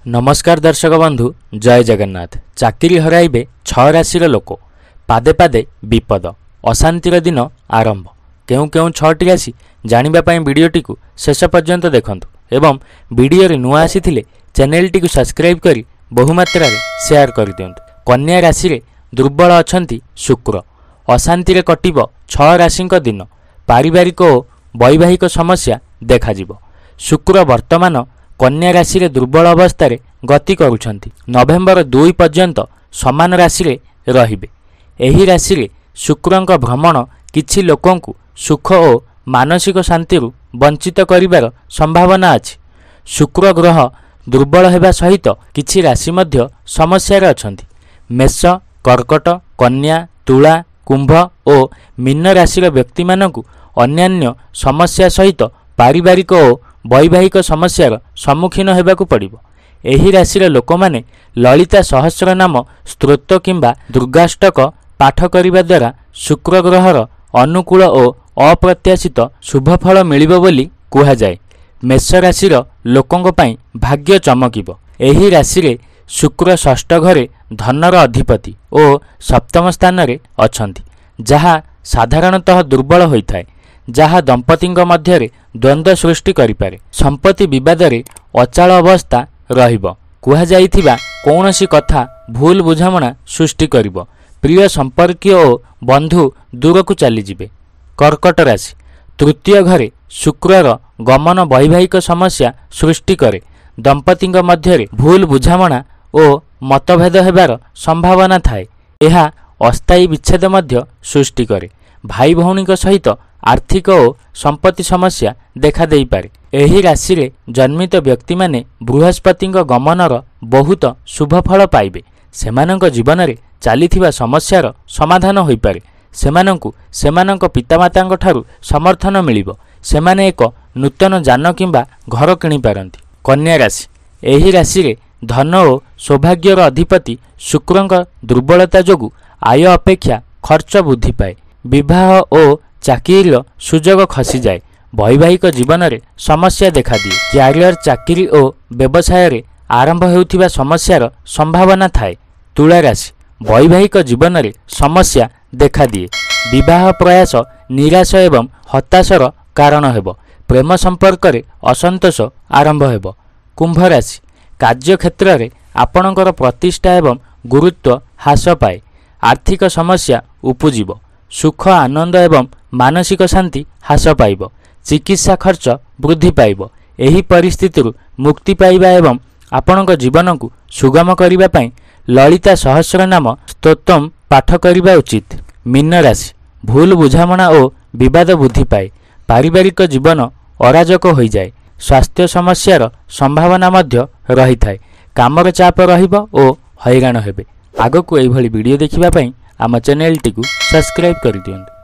नमस्कार दर्शक बंधु जय जगन्नाथ। चाकरी हराइबे छह राशि लोक पादे पादे विपद अशांतिर दिन आरंभ। केउं केउं छटी राशि जानिबा वीडियोटी को शेष पर्यंत देखंतु एवं वीडियो रे नुआ आसीथिले चैनलटी को सब्सक्राइब करी बहुमात्रा रे शेयर कर दियंतु। कन्या राशि रे दुर्बल अछंती शुक्र। अशांति रे कटिबो छह राशिंक दिन। पारिवारिक और वैवाहिक समस्या देखाजिबो। शुक्र वर्तमान कन्या राशि रे दुर्बल अवस्था रे गति करुछंती। नवेम्बर 2 पर्यंत समान राशि रे रहिबे। एही राशि रे शुक्रंक भ्रमण किछि लोकंकु सुख और मानसिक शांति रु वंचित करिवार संभावना अछि। शुक्र ग्रह दुर्बल हेबा सहित किछि राशि मध्य समस्या रे अछंती। मेष, कर्कट, कन्या, तुला, कुंभ और मीन राशि रे व्यक्ति मानकु अन्यान्य समस्या सहित पारिवारिक और वैवाहिक समस्यार सम्मुखीन हेबाकु पड़िबो। एही राशि रे लोक माने ललिता सहस्र नाम स्तोत्र किंबा दुर्गाष्टक पाठ करिबा द्वारा शुक्र ग्रहर अनुकूल और अप्रत्याशित शुभ फल मिलिबो बोली कुहा जाय। मेष राशि रो लोकंक पई भाग्य चमकिबो। एही राशि रे शुक्र षष्ठ घरे धनर अधिपति और सप्तम स्थान रे अछंती, जहा साधारणतः दुर्बल होइथाय, जहा दंपतिंक मध्यरे द्वंद्व सृष्टि करिपारे। संपत्ति विवाद रे अचाल अवस्था रहिबो। कुहा जाइथिबा कोनोसी कथा भूल बुझामणा सृष्टि करिबो। प्रिय संपर्कीय और बंधु दूर को चली जिबे। कर्कट राशि तृतीय घरे शुक्रर गमन वैवाहिक समस्या सृष्टि करे। दंपतिंक मध्यरे भूल बुझामणा और मतभेद हेबार संभावना थाए। एहा अस्थायी विच्छेद मध्य सृष्टि करे। भाई भौणीक सहित आर्थिक और संपत्ति समस्या देखा देई पारे। एही राशि रे जन्मित व्यक्ति माने बृहस्पतिंक गमनर बहुत शुभ फल पाइबे। सेमानंक जीवन रे चालिथिबा समस्यार समाधान होई पारे। सेमानंकु सेमानंक पितामातांक ठारू समर्थन मिलिबो। सेमाने एक नूतन जान किंबा घर किनि पारंती। कन्या राशि एही राशि रे धन और सौभाग्यर अधिपति शुक्रंक दुर्बलता जोगु आय अपेक्षा खर्च वृद्धि पाए। विवाह और चाकरी सुजोग खसी जाए। वैवाहिक जीवन रे समस्या देखा दिए। क्यारियर चाकरी और व्यवसाय रे आरंभ हेउथिबा समस्यार संभावना थाए। तुला राशि वैवाहिक जीवन रे समस्या देखा दिए। विवाह प्रयास निराश एवं हताशर कारण हेबो। प्रेम संपर्क रे असंतोष आरंभ हेबो। कुंभ राशि कार्य क्षेत्र रे आपणकर प्रतिष्ठा एवं गुरुत्व ह्रास पाए। आर्थिक समस्या उपजिबो। सुख आनंद एवं मानसिक शांति ह्रास पाइब। चिकित्सा खर्च वृद्धि पाइब। एही परिस्थिति मुक्ति पाइबा एवं आपणक जीवन को सुगम करिबा पई ललिता सहस्र नाम स्तोत्रम पाठ करिबा उचित। मीन राशि भूल बुझामणा और विवाद वृद्धि पाए। पारिवारिक जीवन अराजक होई जाए। स्वास्थ्य समस्यार संभावना मध्य रही थाए। कामर चाप रहिबो और हैरान हेबे। आगको एभली वीडियो देखिबा पई आम चैनल टी को सब्सक्राइब कर दियंतु।